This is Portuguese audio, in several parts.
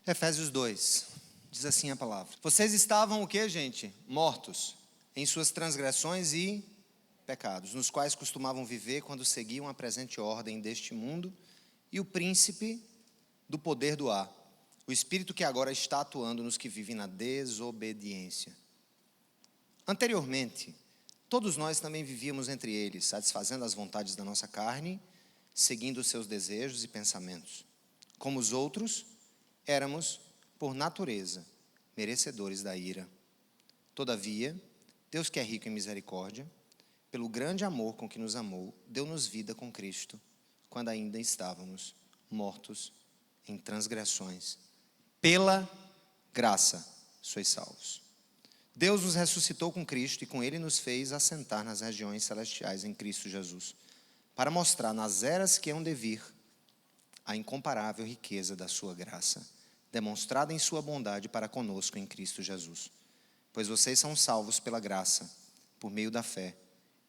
Efésios 2, diz assim a palavra. Vocês estavam o quê, gente? Mortos em suas transgressões e pecados, nos quais costumavam viver quando seguiam a presente ordem deste mundo e o príncipe do poder do ar, o espírito que agora está atuando nos que vivem na desobediência. Anteriormente, todos nós também vivíamos entre eles, satisfazendo as vontades da nossa carne, seguindo os seus desejos e pensamentos. Como os outros, éramos, por natureza, merecedores da ira. Todavia, Deus, que é rico em misericórdia, pelo grande amor com que nos amou, deu-nos vida com Cristo, quando ainda estávamos mortos em transgressões. Pela graça sois salvos. Deus nos ressuscitou com Cristo e com Ele nos fez assentar nas regiões celestiais em Cristo Jesus, para mostrar nas eras que hão de vir a incomparável riqueza da sua graça, demonstrada em sua bondade para conosco em Cristo Jesus. Pois vocês são salvos pela graça, por meio da fé,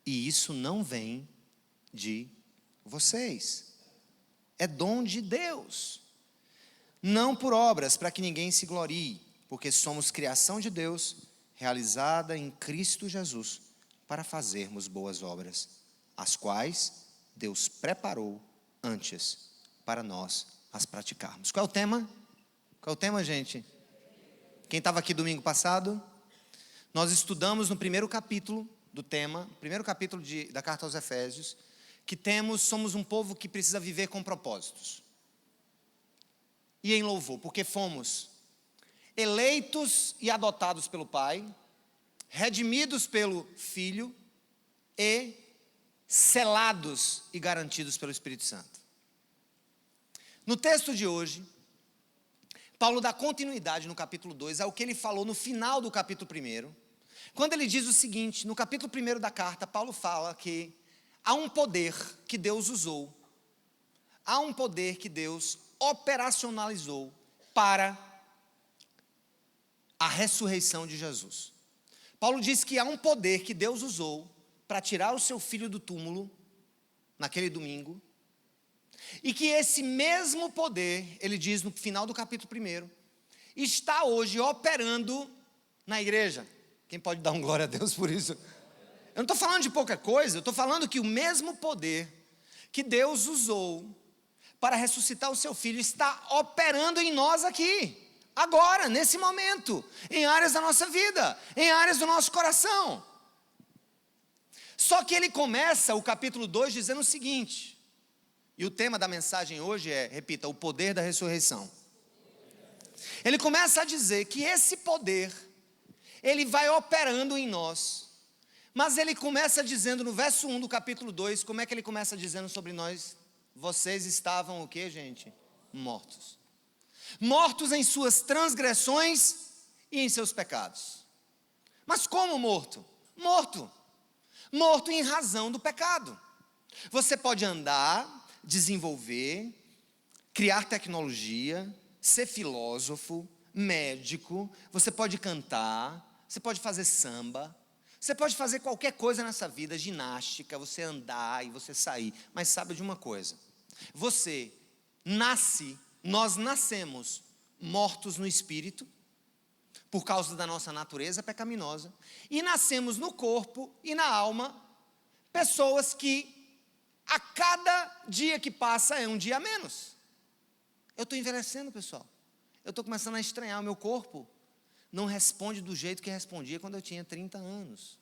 e isso não vem de vocês, é dom de Deus, não por obras, para que ninguém se glorie, porque somos criação de Deus, realizada em Cristo Jesus, para fazermos boas obras, as quais Deus preparou antes para nós as praticarmos. Qual é o tema? Qual é o tema, gente? Quem estava aqui domingo passado? Nós estudamos no primeiro capítulo do tema, primeiro capítulo da carta aos Efésios, que somos um povo que precisa viver com propósitos. E em louvor, porque fomos eleitos e adotados pelo Pai, redimidos pelo Filho e selados e garantidos pelo Espírito Santo. No texto de hoje, Paulo dá continuidade no capítulo 2 ao que ele falou no final do capítulo 1, quando ele diz o seguinte: no capítulo 1 da carta, Paulo fala que há um poder que Deus usou, há um poder que Deus operacionalizou para a ressurreição de Jesus. Paulo diz que há um poder que Deus usou para tirar o seu filho do túmulo, naquele domingo, e que esse mesmo poder, ele diz no final do capítulo 1, está hoje operando na igreja. Quem pode dar um glória a Deus por isso? Eu não estou falando de pouca coisa, eu estou falando que o mesmo poder que Deus usou para ressuscitar o seu filho está operando em nós aqui, agora, nesse momento, em áreas da nossa vida, em áreas do nosso coração. Só que ele começa o capítulo 2 dizendo o seguinte, e o tema da mensagem hoje é, repita, o poder da ressurreição. Ele começa a dizer que esse poder, ele vai operando em nós, mas ele começa dizendo no verso 1 do capítulo 2, como é que ele começa dizendo sobre nós? Vocês estavam o que, gente? Mortos. Mortos em suas transgressões e em seus pecados. Mas como morto? Morto em razão do pecado. Você pode andar, desenvolver, criar tecnologia, ser filósofo, médico, você pode cantar, você pode fazer samba, você pode fazer qualquer coisa nessa vida, ginástica, você andar e você sair, mas sabe de uma coisa, nós nascemos mortos no espírito, por causa da nossa natureza pecaminosa, e nascemos no corpo e na alma, pessoas que a cada dia que passa é um dia a menos. Eu estou envelhecendo, pessoal. Eu estou começando a estranhar. O meu corpo não responde do jeito que respondia quando eu tinha 30 anos.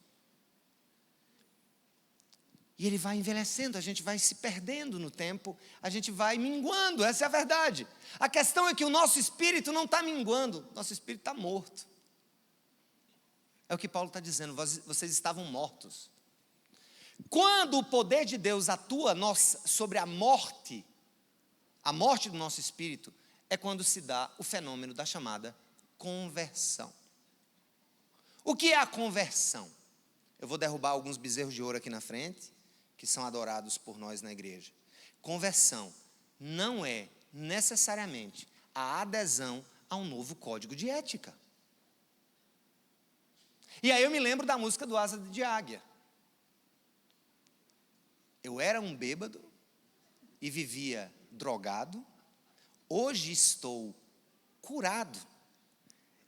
E ele vai envelhecendo, a gente vai se perdendo no tempo, a gente vai minguando, essa é a verdade. A questão é que o nosso espírito não está minguando, nosso espírito está morto. É o que Paulo está dizendo, vocês estavam mortos. Quando o poder de Deus atua sobre a morte do nosso espírito, é quando se dá o fenômeno da chamada conversão. O que é a conversão? Eu vou derrubar alguns bezerros de ouro aqui na frente, que são adorados por nós na igreja. Conversão não é necessariamente a adesão a um novo código de ética. E aí eu me lembro da música do Asa de Águia. Eu era um bêbado e vivia drogado, hoje estou curado.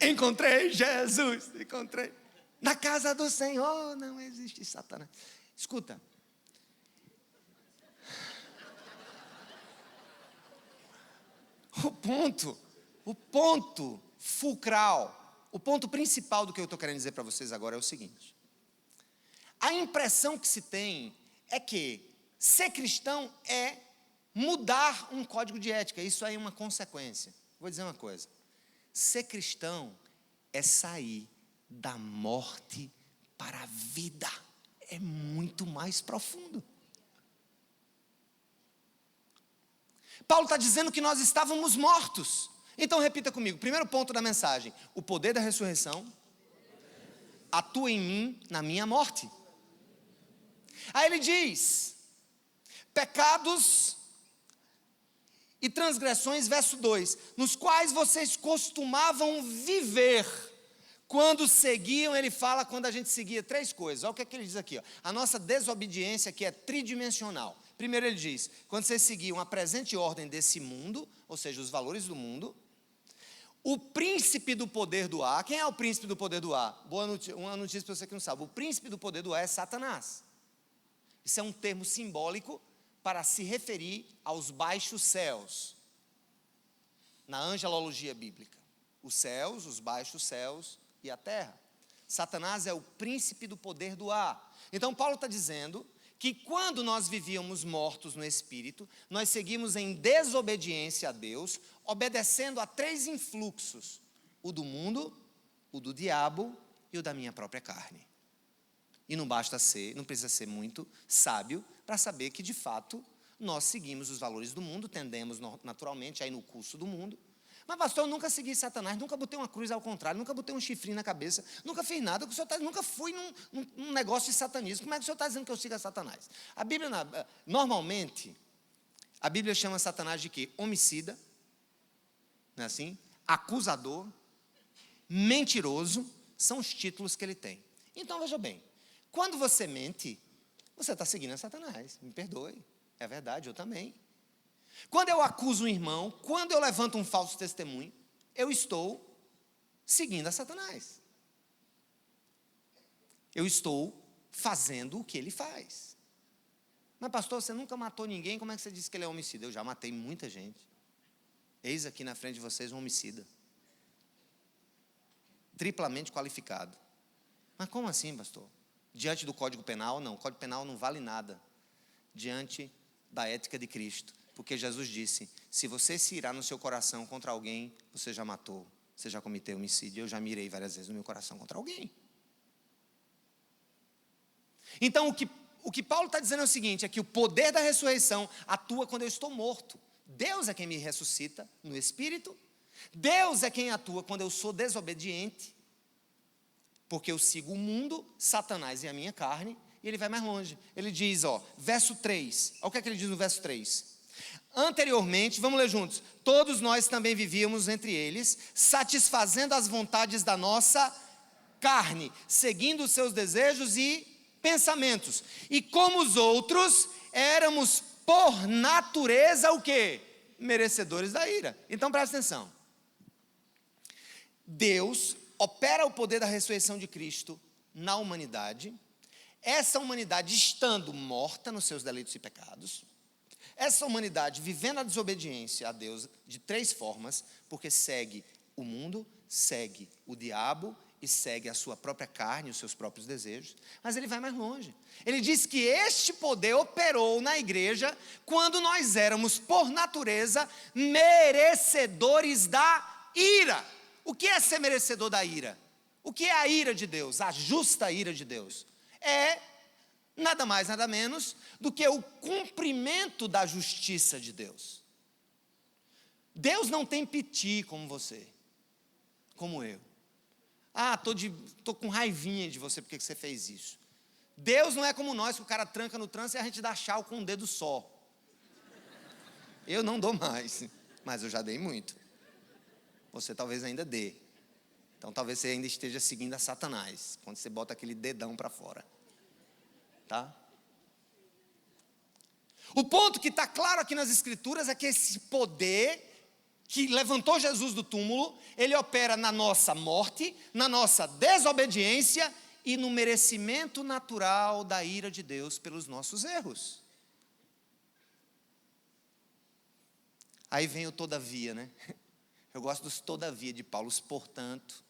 Encontrei Jesus, encontrei. Na casa do Senhor não existe Satanás. Escuta. O ponto fulcral, o ponto principal do que eu estou querendo dizer para vocês agora é o seguinte. A impressão que se tem é que ser cristão é mudar um código de ética. Isso aí é uma consequência. Vou dizer uma coisa. Ser cristão é sair da morte para a vida. É muito mais profundo. Paulo está dizendo que nós estávamos mortos. Então repita comigo, primeiro ponto da mensagem. O poder da ressurreição atua em mim, na minha morte. Aí ele diz, pecados e transgressões, verso 2, nos quais vocês costumavam viver, quando seguiam, ele fala quando a gente seguia 3 coisas, olha o que é que ele diz aqui, ó. A nossa desobediência que é tridimensional. Primeiro ele diz, quando vocês seguiam a presente ordem desse mundo, ou seja, os valores do mundo, o príncipe do poder do ar, quem é o príncipe do poder do ar? Uma notícia para você que não sabe, o príncipe do poder do ar é Satanás. Isso é um termo simbólico para se referir aos baixos céus, na angelologia bíblica. Os céus, os baixos céus e a terra. Satanás é o príncipe do poder do ar. Então Paulo está dizendo que quando nós vivíamos mortos no espírito, nós seguimos em desobediência a Deus, obedecendo a 3 influxos: o do mundo, o do diabo e o da minha própria carne. E não precisa ser muito sábio para saber que de fato nós seguimos os valores do mundo, tendemos naturalmente a ir no curso do mundo. Mas pastor, eu nunca segui Satanás, nunca botei uma cruz ao contrário, nunca botei um chifrinho na cabeça, nunca fiz nada, nunca fui num negócio de satanismo. Como é que o senhor está dizendo que eu siga Satanás? A Bíblia, normalmente, a Bíblia chama Satanás de quê? Homicida, não é assim? Acusador, mentiroso, são os títulos que ele tem. Então veja bem, quando você mente, você está seguindo a Satanás, me perdoe, é verdade, eu também. Quando eu acuso um irmão, quando eu levanto um falso testemunho, eu estou seguindo a Satanás. Eu estou fazendo o que ele faz. Mas pastor, você nunca matou ninguém, como é que você disse que ele é homicida? Eu já matei muita gente. Eis aqui na frente de vocês um homicida. Triplamente qualificado. Mas como assim, pastor? Diante do Código Penal? Não, o Código Penal não vale nada diante da ética de Cristo. Porque Jesus disse, se você se irá no seu coração contra alguém, você já matou, você já cometeu homicídio. Eu já mirei várias vezes no meu coração contra alguém. Então o que Paulo está dizendo é o seguinte, é que o poder da ressurreição atua quando eu estou morto. Deus é quem me ressuscita no espírito. Deus é quem atua quando eu sou desobediente, porque eu sigo o mundo, Satanás e a minha carne, e ele vai mais longe. Ele diz, verso 3, olha o que é que ele diz no verso 3. Anteriormente, vamos ler juntos, todos nós também vivíamos entre eles, satisfazendo as vontades da nossa carne, seguindo os seus desejos e pensamentos. E como os outros, éramos por natureza o quê? Merecedores da ira. Então presta atenção. Deus opera o poder da ressurreição de Cristo na humanidade. Essa humanidade estando morta nos seus delitos e pecados. Essa humanidade vivendo a desobediência a Deus de 3 formas, porque segue o mundo, segue o diabo e segue a sua própria carne, os seus próprios desejos. Mas ele vai mais longe. Ele diz que este poder operou na igreja quando nós éramos, por natureza, merecedores da ira. O que é ser merecedor da ira? O que é a ira de Deus? A justa ira de Deus? É nada mais, nada menos do que o cumprimento da justiça de Deus. Deus não tem piti como você, como eu. Tô com raivinha de você porque você fez isso. Deus não é como nós, que o cara tranca no trânsito e a gente dá tchau com um dedo só. Eu não dou mais, mas eu já dei muito. Você talvez ainda dê. Então talvez você ainda esteja seguindo a Satanás, quando você bota aquele dedão para fora. Tá? O ponto que está claro aqui nas Escrituras é que esse poder que levantou Jesus do túmulo, ele opera na nossa morte, na nossa desobediência e no merecimento natural da ira de Deus pelos nossos erros. Aí vem o todavia, né? Eu gosto dos todavia de Paulo, os portanto.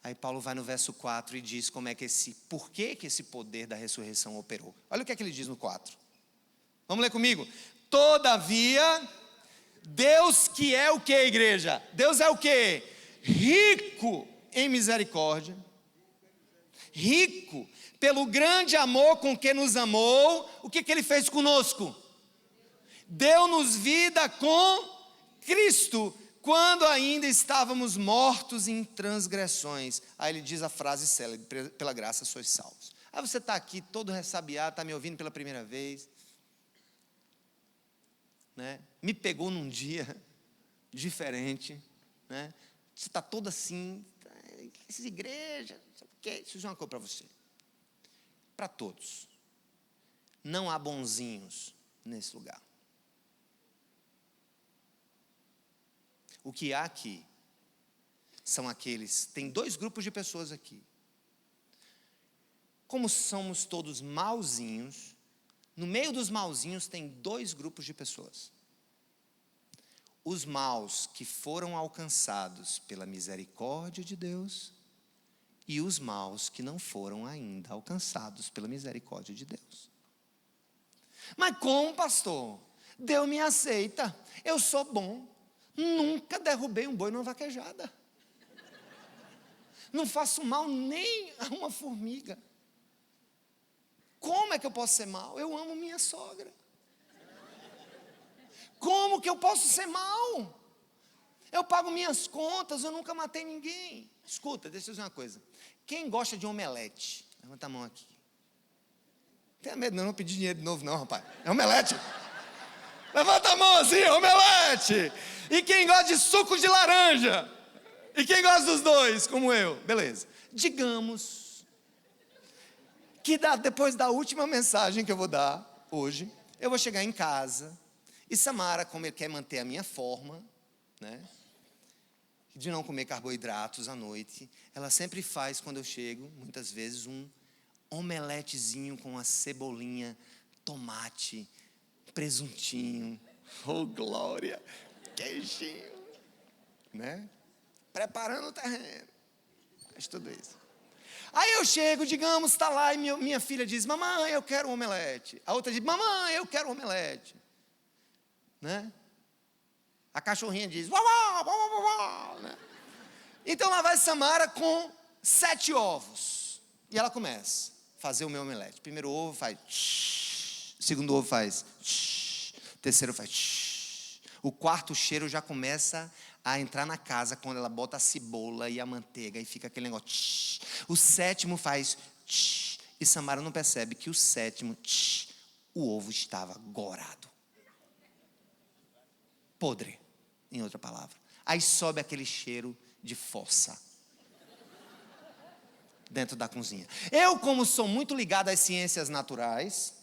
Aí Paulo vai no verso 4 e diz como é que por que esse poder da ressurreição operou. Olha o que é que ele diz no 4. Vamos ler comigo. Todavia, Deus que é o que, igreja? Deus é o que? Rico em misericórdia. Rico pelo grande amor com que nos amou. O que ele fez conosco? Deu-nos vida com Cristo, quando ainda estávamos mortos em transgressões. Aí ele diz a frase célebre: pela graça sois salvos. Aí você está aqui todo ressabiado, está me ouvindo pela primeira vez, né? Me pegou num dia diferente, né? Você está todo assim, essas igrejas, sabe o quê? Deixa eu dizer uma coisa para você. Para todos, não há bonzinhos nesse lugar. O que há aqui são aqueles, tem 2 grupos de pessoas aqui. Como somos todos mauzinhos, no meio dos mauzinhos tem 2 grupos de pessoas. Os maus que foram alcançados pela misericórdia de Deus e os maus que não foram ainda alcançados pela misericórdia de Deus. Mas como, pastor? Deus me aceita, eu sou bom. Nunca derrubei um boi numa vaquejada. Não faço mal nem a uma formiga. Como é que eu posso ser mal? Eu amo minha sogra. Como que eu posso ser mal? Eu pago minhas contas, eu nunca matei ninguém. Escuta, deixa eu dizer uma coisa. Quem gosta de omelete? Levanta a mão aqui. Não tenha medo, não pedir dinheiro de novo não, rapaz. É omelete. Levanta a mão assim, omelete. E quem gosta de suco de laranja? E quem gosta dos 2, como eu? Beleza. Digamos que depois da última mensagem que eu vou dar hoje, eu vou chegar em casa e Samara, como ele quer manter a minha forma, né, de não comer carboidratos à noite, ela sempre faz, quando eu chego, muitas vezes, um omeletezinho com uma cebolinha, tomate, presuntinho, oh glória, queijinho, né? Preparando o terreno. Faz tudo isso. Aí eu chego, digamos, está lá e minha filha diz: mamãe, eu quero um omelete. A outra diz: mamãe, eu quero um omelete. Né? A cachorrinha diz: uau, uau, uau, uau, uau, né? Então lá vai Samara com 7 ovos. E ela começa a fazer o meu omelete. Primeiro ovo faz tsh, segundo ovo faz tsh, terceiro faz tsh. O quarto cheiro já começa a entrar na casa quando ela bota a cebola e a manteiga e fica aquele negócio tsh. O 7º faz tsh, e Samara não percebe que o 7º tsh, o ovo estava gorado, podre, em outra palavra. Aí sobe aquele cheiro de fossa dentro da cozinha. Eu, como sou muito ligado às ciências naturais,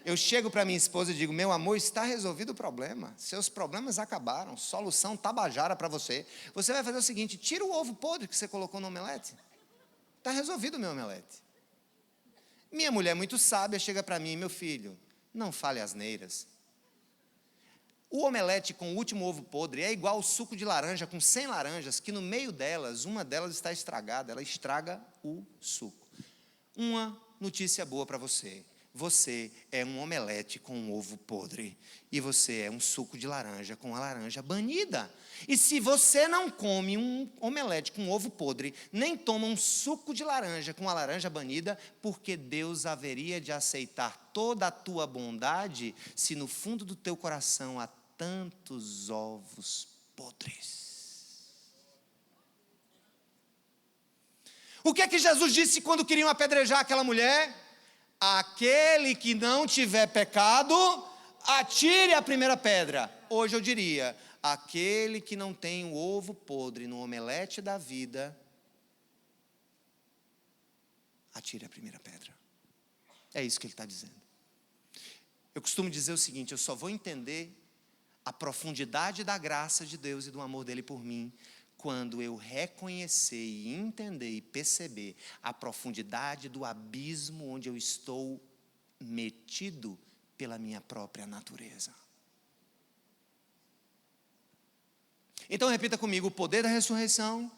eu chego para minha esposa e digo: meu amor, está resolvido o problema. Seus problemas acabaram. Solução tabajara para você. Você vai fazer o seguinte: tira o ovo podre que você colocou no omelete. Está resolvido o meu omelete. Minha mulher muito sábia chega para mim: meu filho, não fale asneiras. O omelete com o último ovo podre é igual ao suco de laranja com 100 laranjas, que no meio delas, uma delas está estragada, ela estraga o suco. Uma notícia boa para você: você é um omelete com um ovo podre, e você é um suco de laranja com a laranja banida. E se você não come um omelete com ovo podre, nem toma um suco de laranja com a laranja banida, porque Deus haveria de aceitar toda a tua bondade, se no fundo do teu coração há tantos ovos podres. O que é que Jesus disse quando queriam apedrejar aquela mulher? Aquele que não tiver pecado, atire a primeira pedra. Hoje eu diria: aquele que não tem o ovo podre no omelete da vida, atire a primeira pedra. É isso que ele está dizendo. Eu costumo dizer o seguinte: eu só vou entender a profundidade da graça de Deus e do amor dele por mim quando eu reconhecer e entender e perceber a profundidade do abismo onde eu estou metido pela minha própria natureza. Então repita comigo: o poder da ressurreição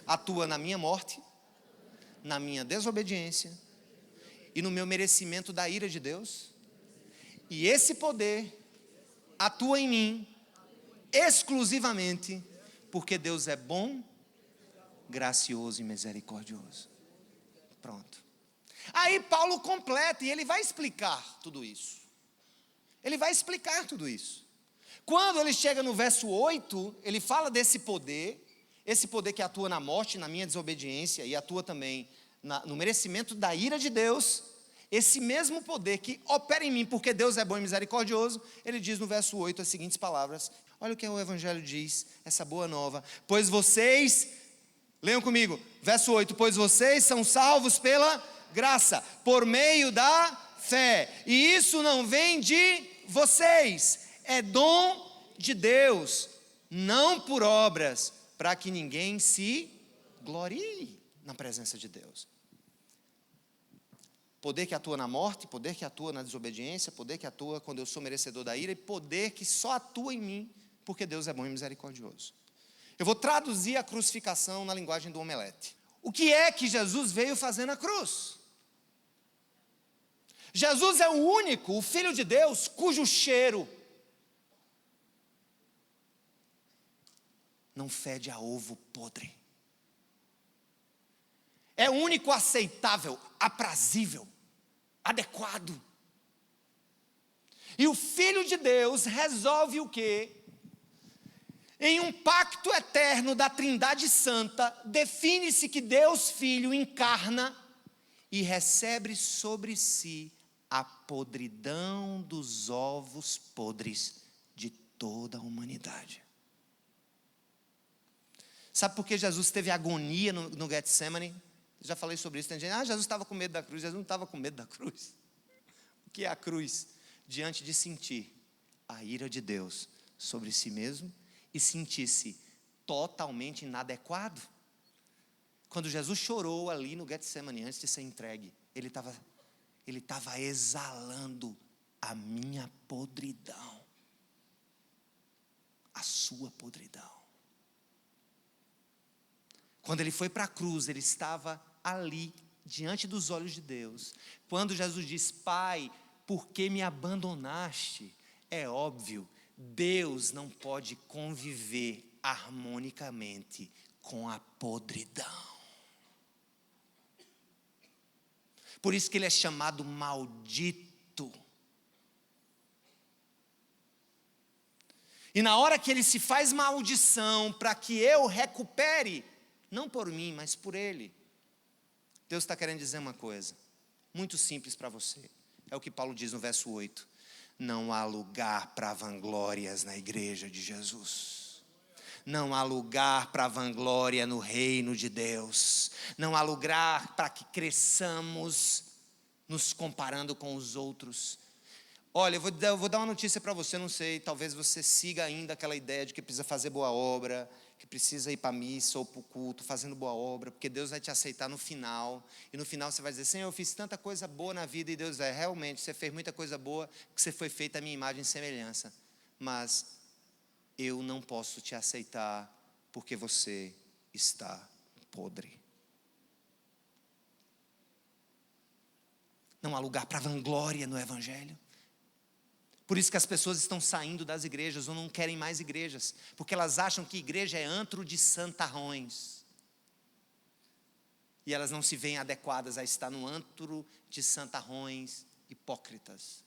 atua na minha morte, na minha desobediência e no meu merecimento da ira de Deus. E esse poder atua em mim exclusivamente porque Deus é bom, gracioso e misericordioso. Pronto. Aí Paulo completa e ele vai explicar tudo isso. Ele vai explicar tudo isso. Quando ele chega no verso 8, ele fala desse poder, esse poder que atua na morte, na minha desobediência e atua também no merecimento da ira de Deus. Esse mesmo poder que opera em mim, porque Deus é bom e misericordioso, ele diz no verso 8 as seguintes palavras. Olha o que o Evangelho diz, essa boa nova. Pois vocês, leiam comigo, verso 8. Pois vocês são salvos pela graça, por meio da fé. E isso não vem de vocês, é dom de Deus, não por obras, para que ninguém se glorie na presença de Deus. Poder que atua na morte, poder que atua na desobediência, poder que atua quando eu sou merecedor da ira, e poder que só atua em mim, porque Deus é bom e misericordioso. Eu vou traduzir a crucificação na linguagem do omelete. O que é que Jesus veio fazer na cruz? Jesus é o único, o Filho de Deus, cujo cheiro não fede a ovo podre. É o único aceitável, aprazível, adequado. E o Filho de Deus resolve o quê? Em um pacto eterno da Trindade Santa, define-se que Deus Filho encarna e recebe sobre si a podridão dos ovos podres de toda a humanidade. Sabe por que Jesus teve agonia no Getsemane? Já falei sobre isso. Tem gente, Jesus estava com medo da cruz. Jesus não estava com medo da cruz. O que é a cruz? Diante de sentir a ira de Deus sobre si mesmo e sentir-se totalmente inadequado. Quando Jesus chorou ali no Getsemane antes de ser entregue, ele estava exalando a minha podridão, a sua podridão. Quando ele foi para a cruz, ele estava ali, diante dos olhos de Deus. Quando Jesus diz: Pai, por que me abandonaste? É óbvio, Deus não pode conviver harmonicamente com a podridão. Por isso que ele é chamado maldito. E na hora que ele se faz maldição para que eu recupere, não por mim, mas por ele, Deus está querendo dizer uma coisa muito simples para você. É o que Paulo diz no verso 8. Não há lugar para vanglórias na igreja de Jesus. Não há lugar para vanglória no reino de Deus. Não há lugar para que cresçamos nos comparando com os outros. Olha, eu vou dar uma notícia para você, não sei, talvez você siga ainda aquela ideia de que precisa fazer boa obra, que precisa ir para a missa ou para o culto, fazendo boa obra, porque Deus vai te aceitar no final, e no final você vai dizer: Senhor, eu fiz tanta coisa boa na vida, e Deus realmente, você fez muita coisa boa, que você foi feita a minha imagem e semelhança, mas eu não posso te aceitar, porque você está podre. Não há lugar para vanglória no Evangelho. Por isso que as pessoas estão saindo das igrejas ou não querem mais igrejas, porque elas acham que igreja é antro de santarrões. E elas não se veem adequadas a estar no antro de santarrões hipócritas.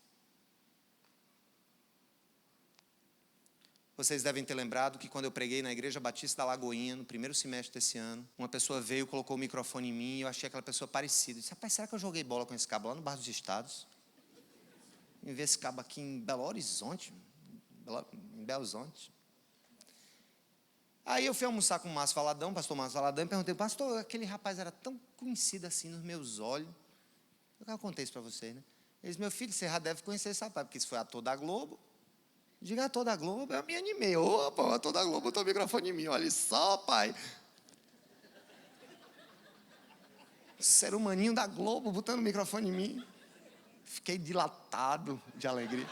Vocês devem ter lembrado que quando eu preguei na Igreja Batista da Lagoinha, no primeiro semestre desse ano, uma pessoa veio, colocou o microfone em mim e eu achei aquela pessoa parecida. Eu disse: rapaz, será que eu joguei bola com esse cabo lá no Bar dos Estados? Em ver esse cabo aqui em Belo Horizonte. Em Belo Horizonte. Aí eu fui almoçar com o Márcio Valadão, pastor Márcio Valadão, e perguntei: pastor, aquele rapaz era tão conhecido assim nos meus olhos. Eu contei isso para vocês, né? Ele disse, meu filho, você já deve conhecer esse rapaz, porque isso foi ator da Globo. Diga ator da Globo, eu me animei. Opa, o ator da Globo botou o microfone em mim, olha só, pai. Ser humaninho da Globo botando o microfone em mim. Fiquei dilatado de alegria.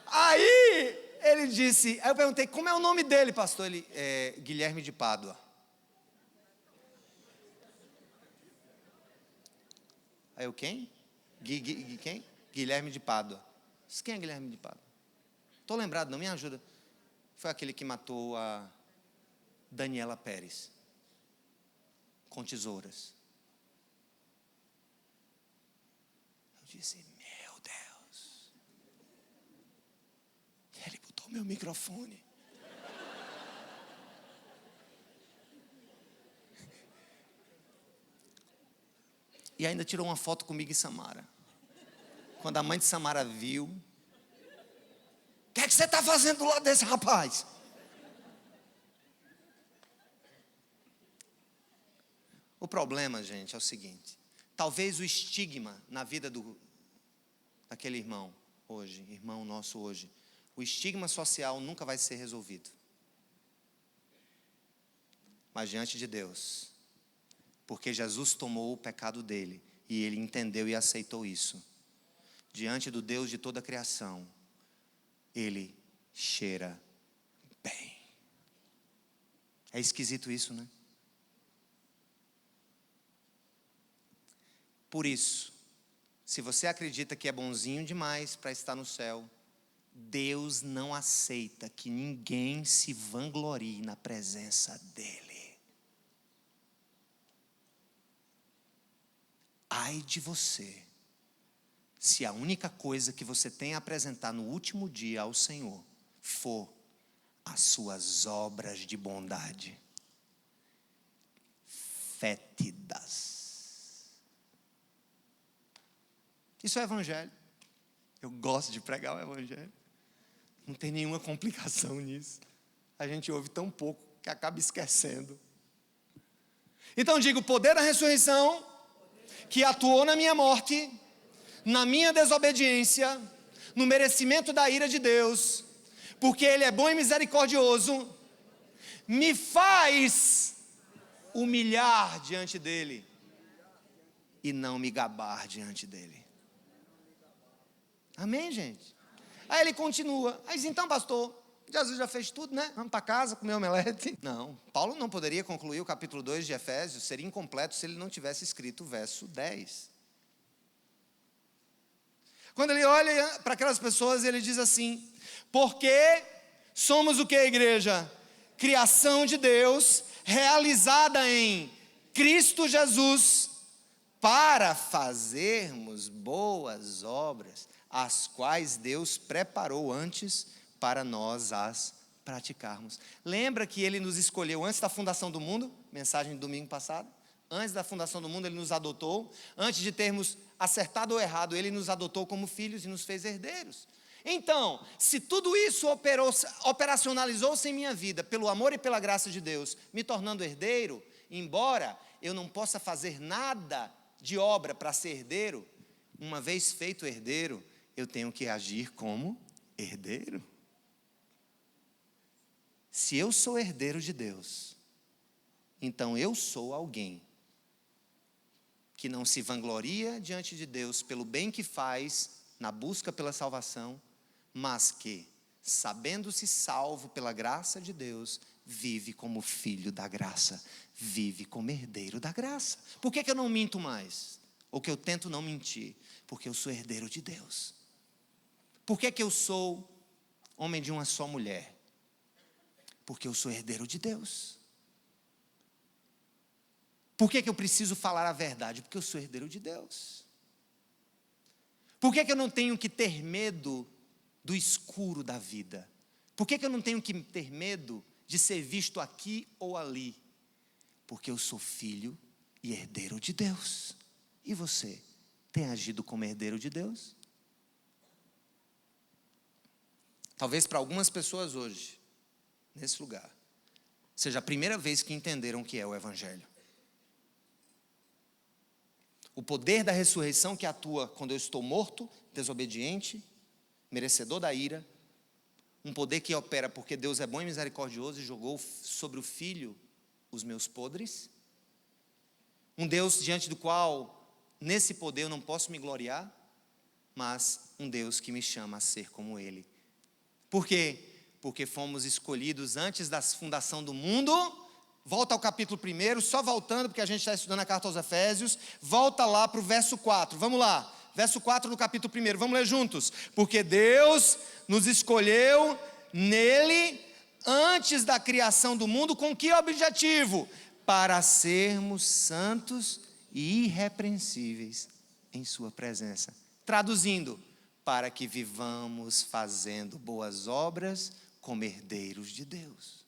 Aí ele disse, aí eu perguntei, como é o nome dele, pastor? Ele, Guilherme de Pádua. Aí eu, quem? Quem? Guilherme de Pádua. Quem é Guilherme de Pádua? Estou lembrado, não me ajuda. Foi aquele que matou a Daniela Pérez com tesouras. Eu disse, meu Deus. Ele botou meu microfone. E ainda tirou uma foto comigo e Samara. Quando a mãe de Samara viu, o que é que você está fazendo do lado desse rapaz? O problema, gente, é o seguinte. Talvez o estigma na vida daquele irmão hoje, irmão nosso hoje, o estigma social nunca vai ser resolvido. Mas diante de Deus, porque Jesus tomou o pecado dele e ele entendeu e aceitou isso, diante do Deus de toda a criação, ele cheira bem. É esquisito isso, né? Por isso, se você acredita que é bonzinho demais para estar no céu, Deus não aceita que ninguém se vanglorie na presença dele. Ai de você, se a única coisa que você tem a apresentar no último dia ao Senhor for as suas obras de bondade fétidas. Isso é evangelho. Eu gosto de pregar o evangelho. Não tem nenhuma complicação nisso. A gente ouve tão pouco que acaba esquecendo. Então digo, o poder da ressurreição que atuou na minha morte, na minha desobediência, no merecimento da ira de Deus, porque Ele é bom e misericordioso, me faz humilhar diante dEle e não me gabar diante dEle. Amém, gente? Aí ele continua. Aí diz, então, pastor, Jesus já fez tudo, né? Vamos para casa comer omelete. Não, Paulo não poderia concluir o capítulo 2 de Efésios, seria incompleto se ele não tivesse escrito o verso 10. Quando ele olha para aquelas pessoas, ele diz assim, porque somos o que, igreja? Criação de Deus, realizada em Cristo Jesus, para fazermos boas obras, as quais Deus preparou antes para nós as praticarmos. Lembra que Ele nos escolheu antes da fundação do mundo? Mensagem do domingo passado. Antes da fundação do mundo Ele nos adotou. Antes de termos acertado ou errado, Ele nos adotou como filhos e nos fez herdeiros. Então, se tudo isso operacionalizou-se em minha vida, pelo amor e pela graça de Deus, me tornando herdeiro, embora eu não possa fazer nada de obra para ser herdeiro, uma vez feito herdeiro, eu tenho que agir como herdeiro. Se eu sou herdeiro de Deus, então eu sou alguém que não se vangloria diante de Deus pelo bem que faz na busca pela salvação, mas que, sabendo-se salvo pela graça de Deus, vive como filho da graça, vive como herdeiro da graça. Por que eu não minto mais? Ou que eu tento não mentir? Porque eu sou herdeiro de Deus. Por que eu sou homem de uma só mulher? Porque eu sou herdeiro de Deus. Por que eu preciso falar a verdade? Porque eu sou herdeiro de Deus. Por que eu não tenho que ter medo do escuro da vida? Por que eu não tenho que ter medo de ser visto aqui ou ali? Porque eu sou filho e herdeiro de Deus. E você, tem agido como herdeiro de Deus? Talvez para algumas pessoas hoje, nesse lugar, seja a primeira vez que entenderam o que é o Evangelho. O poder da ressurreição que atua quando eu estou morto, desobediente, merecedor da ira. Um poder que opera porque Deus é bom e misericordioso e jogou sobre o Filho os meus podres. Um Deus diante do qual, nesse poder, eu não posso me gloriar, mas um Deus que me chama a ser como Ele. Por quê? Porque fomos escolhidos antes da fundação do mundo. Volta ao capítulo 1, só voltando, porque a gente está estudando a carta aos Efésios. Volta lá para o verso 4, vamos lá. Verso 4 do capítulo 1, vamos ler juntos. Porque Deus nos escolheu nele antes da criação do mundo, com que objetivo? Para sermos santos e irrepreensíveis em sua presença. Traduzindo, para que vivamos fazendo boas obras como herdeiros de Deus.